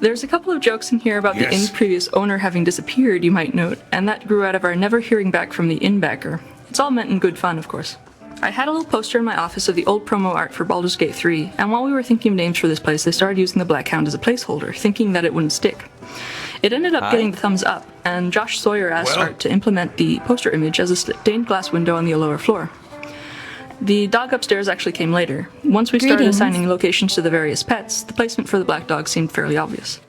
There's a couple of jokes in here about the inn's Yes. previous owner having disappeared, you might note, and that grew out of our never hearing back from the inn backer. It's all meant in good fun, of course. I had a little poster in my office of the old promo art for Baldur's Gate 3, and while we were thinking of names for this place, they started using the Black Hound as a placeholder, thinking that it wouldn't stick. It ended up getting the thumbs up, and Josh Sawyer asked Well- Art to implement the poster image as a stained glass window on the lower floor. The dog upstairs actually came later. Once we started Greetings. assigning locations to the various pets, the placement for the black dog seemed fairly obvious.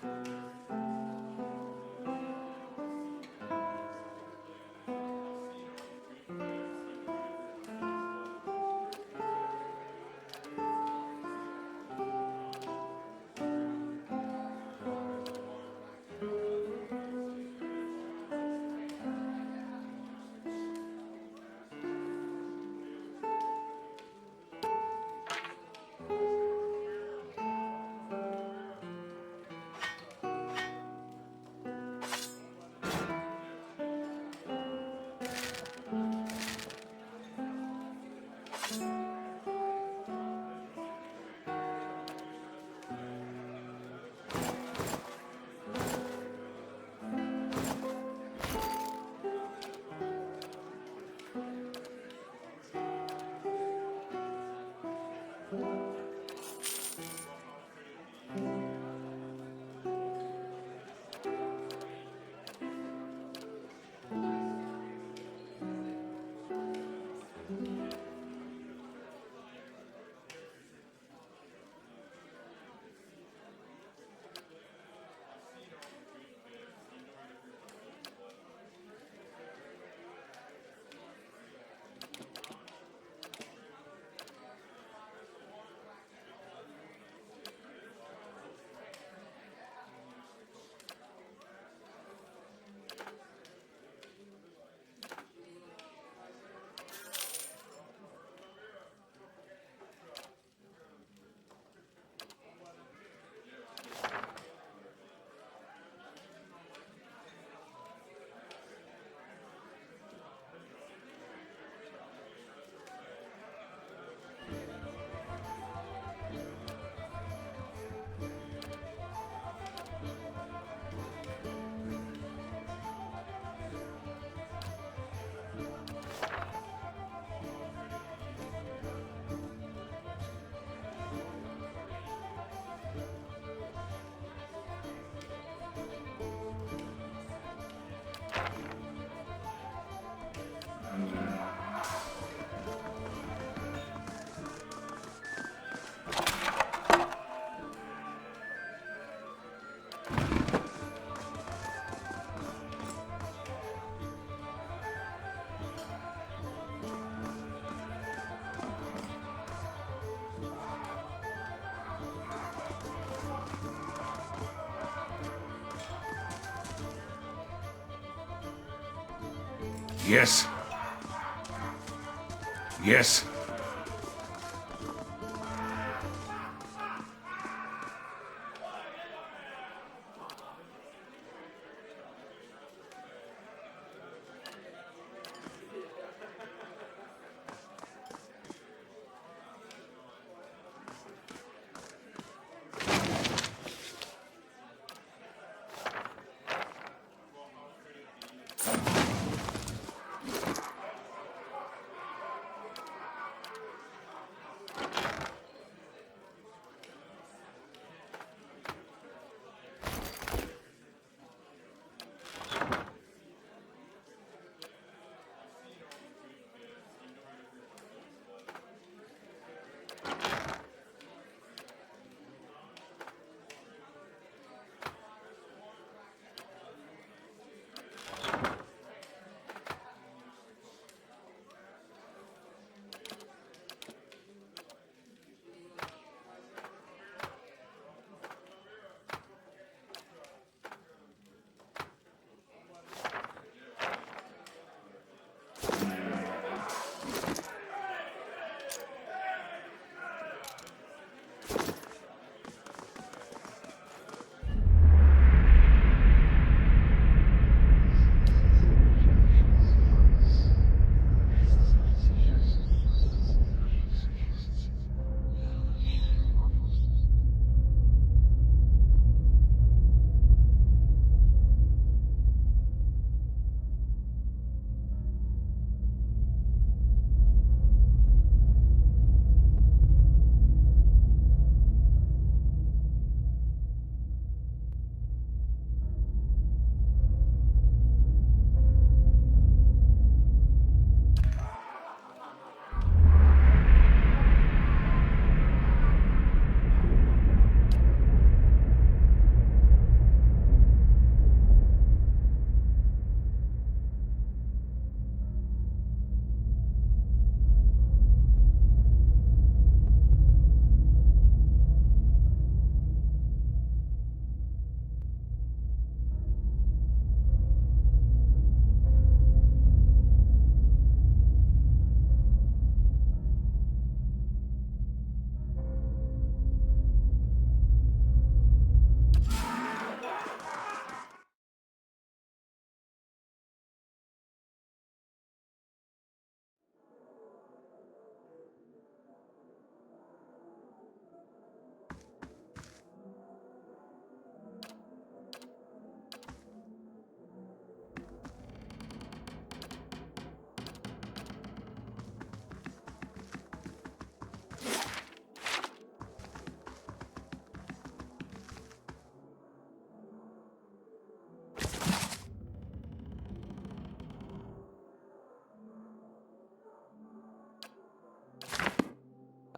Yes. Yes.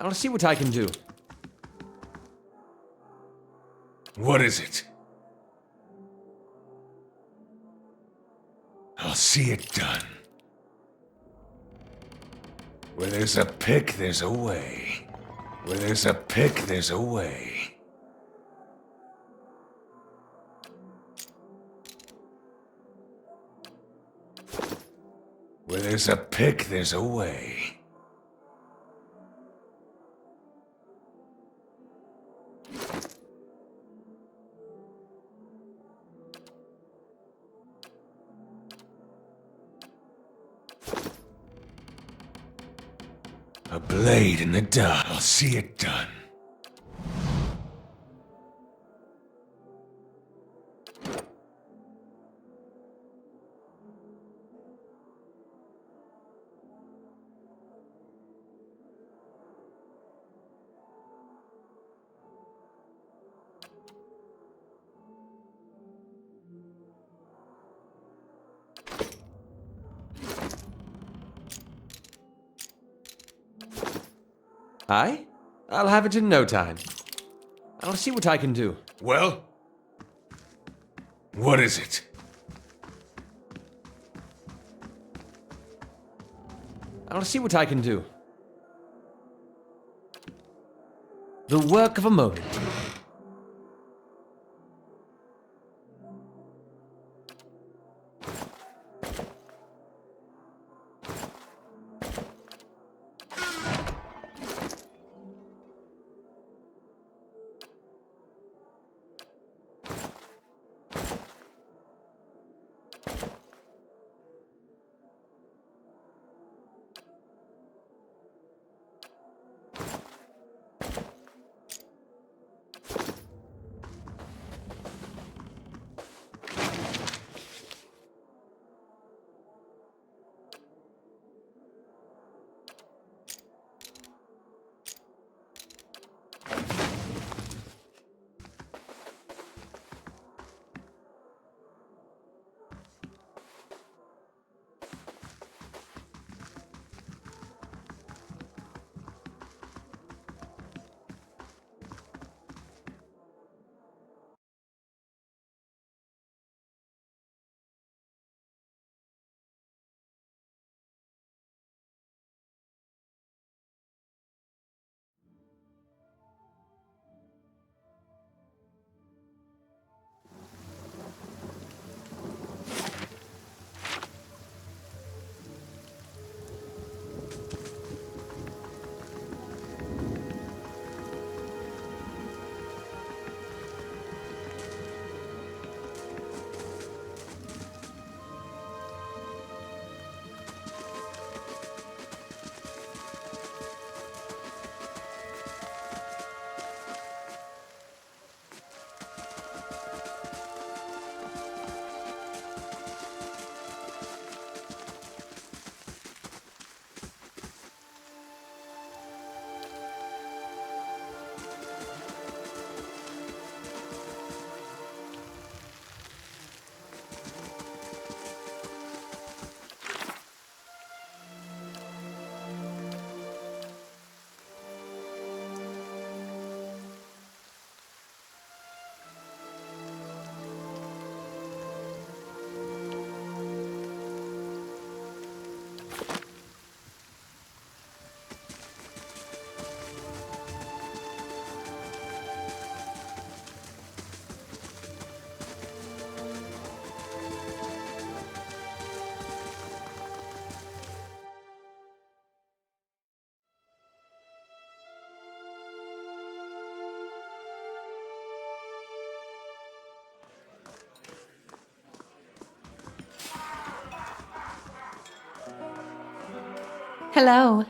I'll see what I can do. What is it? I'll see it done. Where there's a pick, there's a way. Where there's a pick, there's a way. Where there's a pick, there's a way. A blade in the dark. I'll see it done. Aye? I'll have it in no time. I'll see what I can do. Well? What is it? I'll see what I can do. The work of a moment. Hello.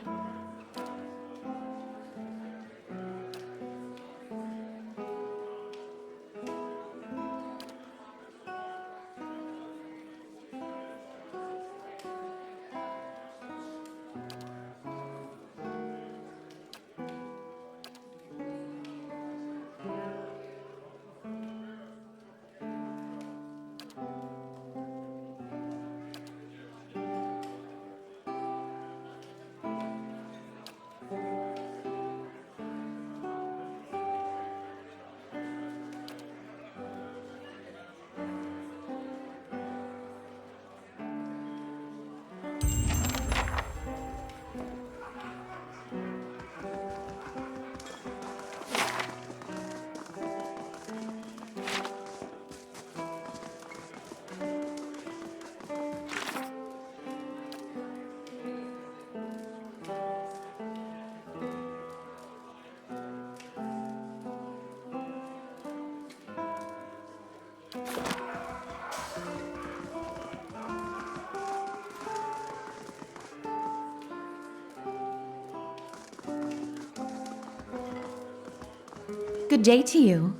Good day to you.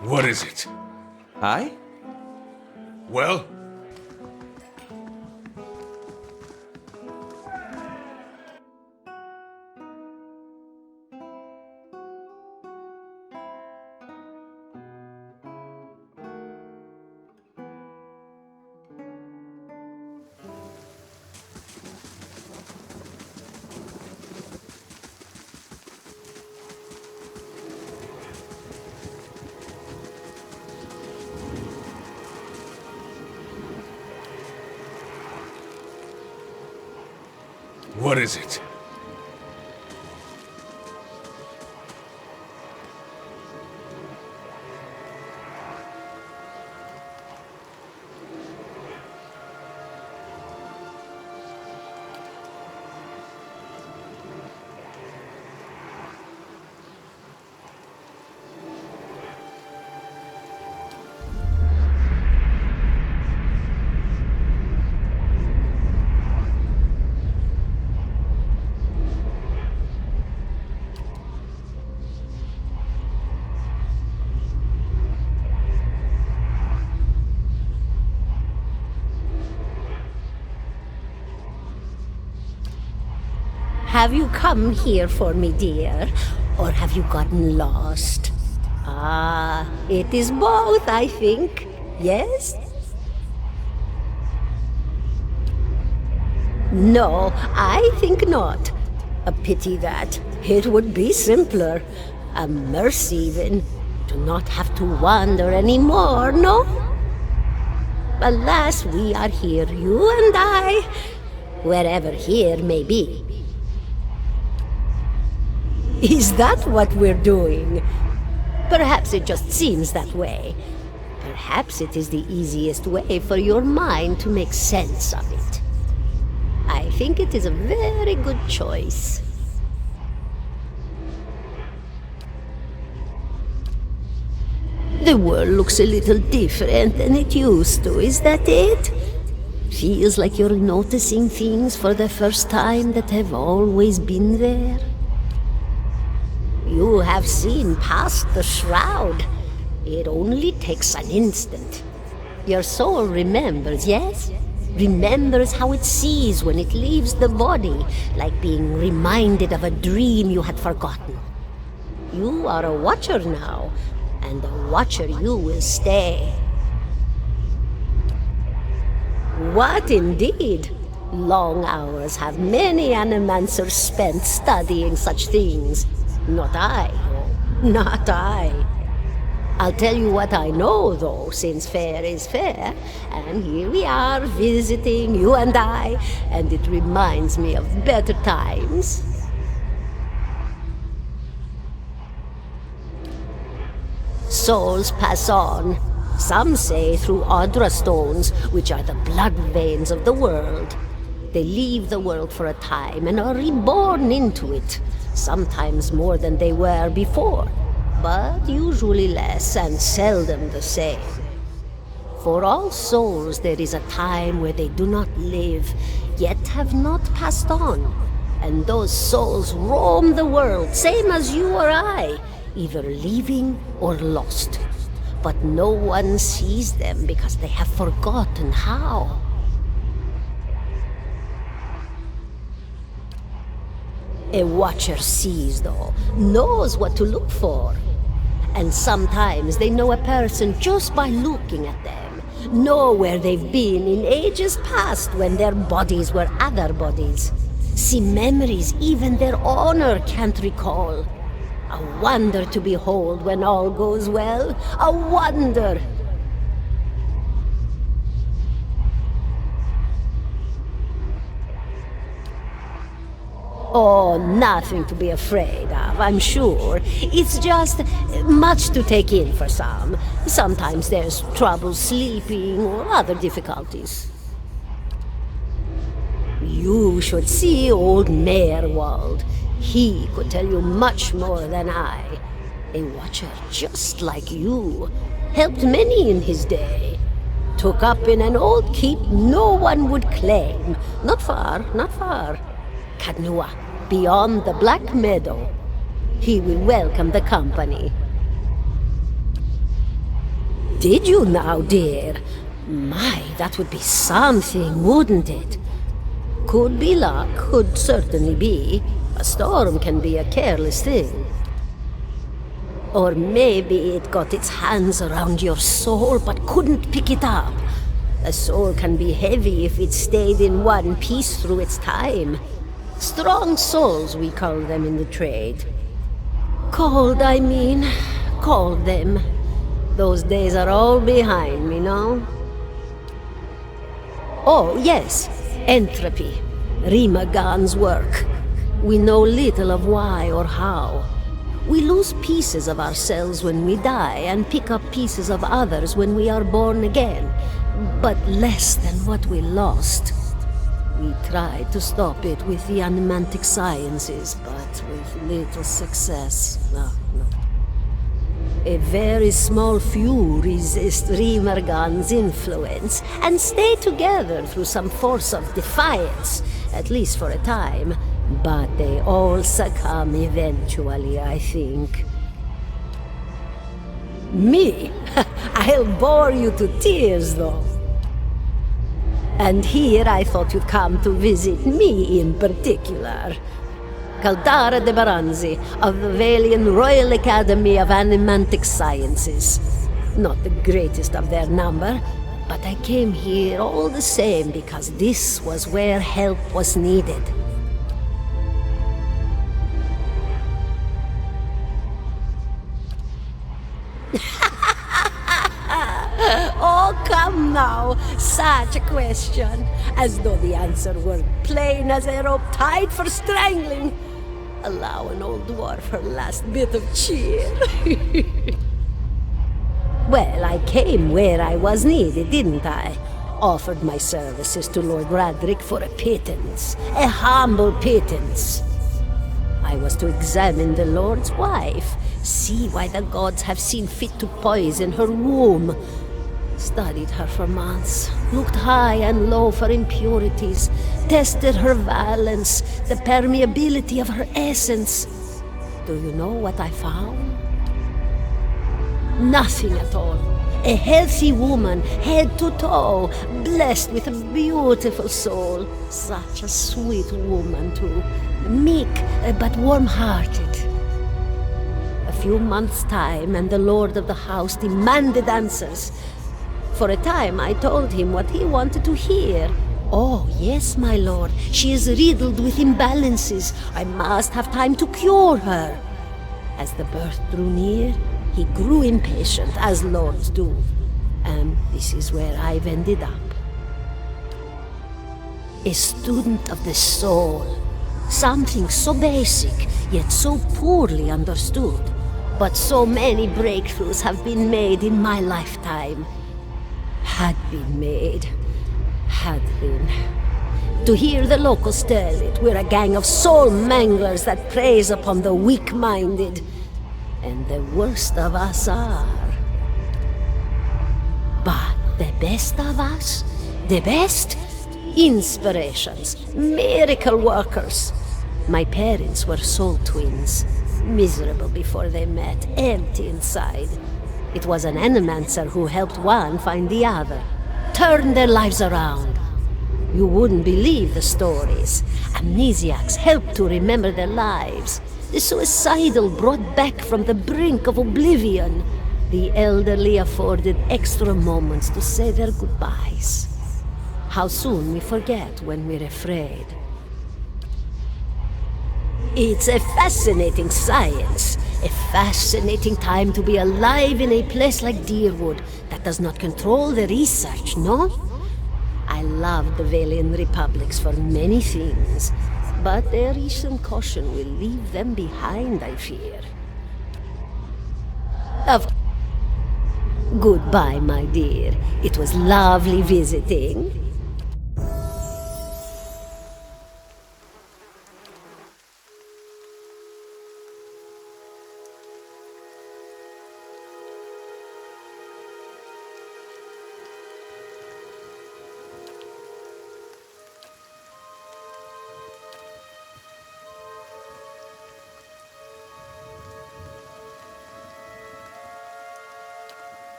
What is it? Hi? Well? What is it? Have you come here for me, dear? Or have you gotten lost? Ah, it is both, I think. Yes? No, I think not. A pity that. It would be simpler. A mercy, even. To not have to wander anymore, no? Alas, we are here, you and I. Wherever here may be. Is that what we're doing? Perhaps it just seems that way. Perhaps it is the easiest way for your mind to make sense of it. I think it is a very good choice. The world looks a little different than it used to, is that it? Feels like you're noticing things for the first time that have always been there. You have seen past the shroud. It only takes an instant. Your soul remembers, yes? Remembers how it sees when it leaves the body, like being reminded of a dream you had forgotten. You are a watcher now, and a watcher you will stay. What indeed? Long hours have many animancers spent studying such things. Not I, oh, not I. I'll tell you what I know, though, since fair is fair, and here we are visiting, you and I, and it reminds me of better times. Souls pass on, some say through Audra stones, which are the blood veins of the world. They leave the world for a time and are reborn into it. Sometimes more than they were before, but usually less and seldom the same. For all souls there is a time where they do not live, yet have not passed on. And those souls roam the world, same as you or I, either leaving or lost. But no one sees them because they have forgotten how. A watcher sees, though, knows what to look for. And sometimes they know a person just by looking at them, know where they've been in ages past when their bodies were other bodies. See memories even their owner can't recall. A wonder to behold when all goes well. A wonder! Oh, nothing to be afraid of, I'm sure. It's just much to take in for some. Sometimes there's trouble sleeping or other difficulties. You should see old Merwald. He could tell you much more than I. A watcher just like you. Helped many in his day. Took up in an old keep no one would claim. Not far, not far. Kadnua, beyond the Black Meadow. He will welcome the company. Did you now, dear? My, that would be something, wouldn't it? Could be luck, could certainly be. A storm can be a careless thing. Or maybe it got its hands around your soul but couldn't pick it up. A soul can be heavy if it stayed in one piece through its time. Strong souls, we call them in the trade. Cold, I mean. Called them. Those days are all behind me, no? Oh, yes. Entropy. Rimagan's work. We know little of why or how. We lose pieces of ourselves when we die and pick up pieces of others when we are born again, but less than what we lost. We tried to stop it with the animantic sciences, but with little success. No. A very small few resist Rimergan's influence and stay together through some force of defiance, at least for a time. But they all succumb eventually, I think. Me? I'll bore you to tears, though. And here I thought you'd come to visit me in particular. Caldara de Baranzi, of the Valian Royal Academy of Animantic Sciences. Not the greatest of their number, but I came here all the same because this was where help was needed. Oh, come now, such a question, as though the answer were plain as a rope tied for strangling. Allow an old dwarf her last bit of cheer. Well, I came where I was needed, didn't I? Offered my services to Lord Radric for a pittance, a humble pittance. I was to examine the Lord's wife, see why the gods have seen fit to poison her womb. Studied her for months, looked high and low for impurities, tested her valence, the permeability of her essence. Do you know what I found? Nothing at all. A healthy woman, head to toe, blessed with a beautiful soul. Such a sweet woman, too. Meek, but warm-hearted. A few months' time, and the lord of the house demanded answers. For a time, I told him what he wanted to hear. Oh, yes, my lord, she is riddled with imbalances. I must have time to cure her. As the birth drew near, he grew impatient, as lords do. And this is where I've ended up. A student of the soul. Something so basic, yet so poorly understood. But so many breakthroughs have been made in my lifetime. Had been. To hear the locals tell it, we're a gang of soul manglers that preys upon the weak-minded. And the worst of us are. But the best of us? The best? Inspirations, miracle workers. My parents were soul twins, miserable before they met, empty inside. It was an animancer who helped one find the other, turned their lives around. You wouldn't believe the stories. Amnesiacs helped to remember their lives. The suicidal brought back from the brink of oblivion. The elderly afforded extra moments to say their goodbyes. How soon we forget when we're afraid. It's a fascinating science. A fascinating time to be alive in a place like Deerwood that does not control the research, no? I love the Valian Republics for many things, but their recent caution will leave them behind, I fear. Goodbye, my dear. It was lovely visiting.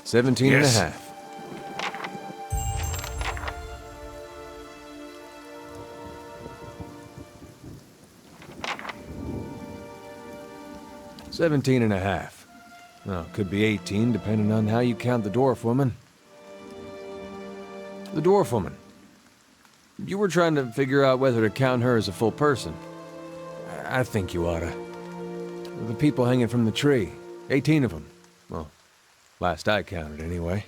Seventeen Yes. and a half. $17 and a half. Well, could be 18, depending on how you count the dwarf woman. The dwarf woman. You were trying to figure out whether to count her as a full person. I think you oughta. The people hanging from the tree. 18 of them. Well, last I counted, anyway.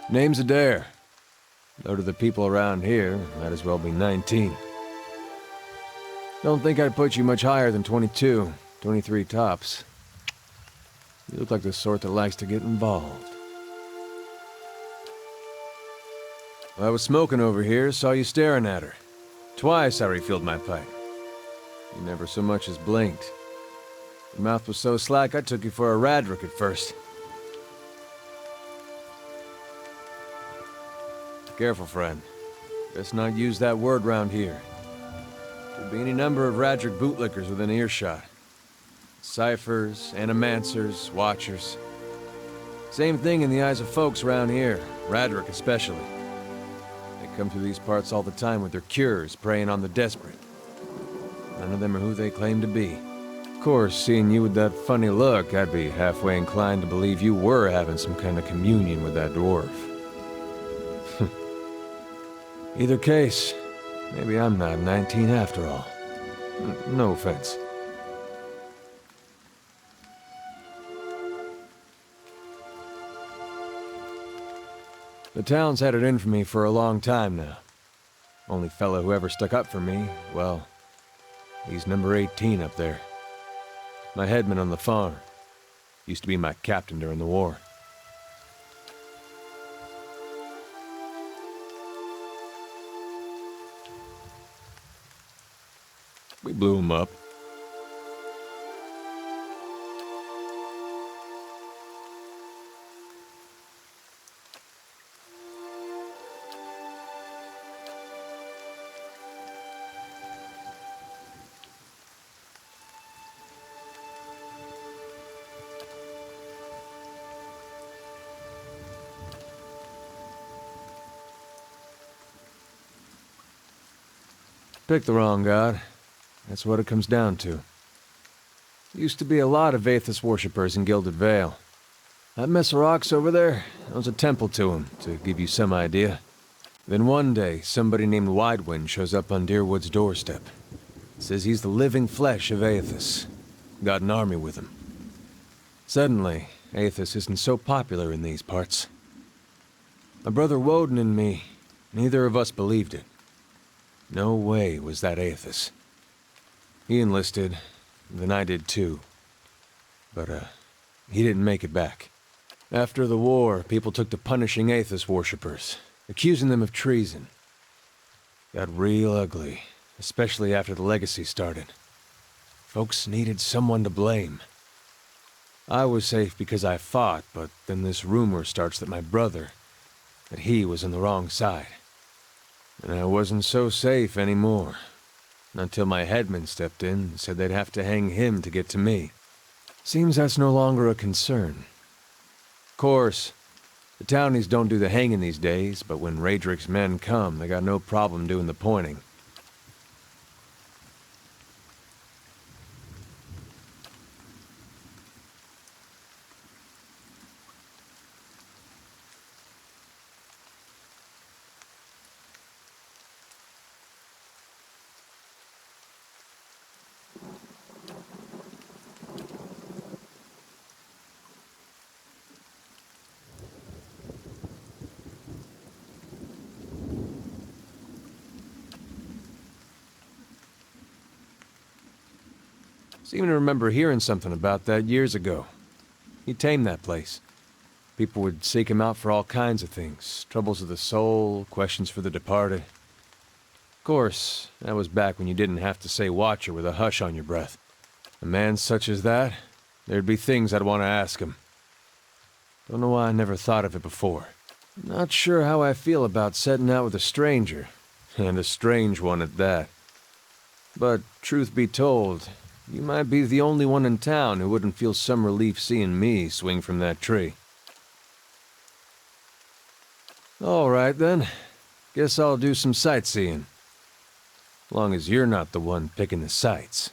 Name's Adair. Though to the people around here, might as well be 19. Don't think I'd put you much higher than 22, 23 tops. You look like the sort that likes to get involved. I was smoking over here, saw you staring at her. Twice I refilled my pipe. You never so much as blinked. Your mouth was so slack I took you for a Radric at first. Careful, friend. Best not use that word round here. Could be any number of Radric bootlickers within earshot. Ciphers, animancers, watchers. Same thing in the eyes of folks around here, Radric especially. They come through these parts all the time with their cures, preying on the desperate. None of them are who they claim to be. Of course, seeing you with that funny look, I'd be halfway inclined to believe you were having some kind of communion with that dwarf. Either case, maybe I'm not 19 after all. No offense. The town's had it in for me for a long time now. Only fellow who ever stuck up for me, well, he's number 18 up there. My headman on the farm. Used to be my captain during the war. We blew him up. Picked the wrong god. That's what it comes down to. Used to be a lot of Aethys worshippers in Gilded Vale. That mess of rocks over there, that was a temple to him, to give you some idea. Then one day, somebody named Widewind shows up on Deerwood's doorstep. Says he's the living flesh of Aethys. Got an army with him. Suddenly, Aethys isn't so popular in these parts. My brother Woden and me, neither of us believed it. No way was that Aethys. He enlisted, then I did too. But, he didn't make it back. After the war, people took to punishing Aethys worshippers, accusing them of treason. Got real ugly, especially after the Legacy started. Folks needed someone to blame. I was safe because I fought, but then this rumor starts that my brother, that he was on the wrong side. And I wasn't so safe anymore. Until my headman stepped in and said they'd have to hang him to get to me. Seems that's no longer a concern. Of course, the townies don't do the hanging these days, but when Raedric's men come, they got no problem doing the pointing. Seem to remember hearing something about that years ago. He tamed that place. People would seek him out for all kinds of things. Troubles of the soul, questions for the departed. Of course, that was back when you didn't have to say Watcher with a hush on your breath. A man such as that, there'd be things I'd want to ask him. Don't know why I never thought of it before. Not sure how I feel about setting out with a stranger, and a strange one at that. But truth be told, you might be the only one in town who wouldn't feel some relief seeing me swing from that tree. All right, then. Guess I'll do some sightseeing. Long as you're not the one picking the sights.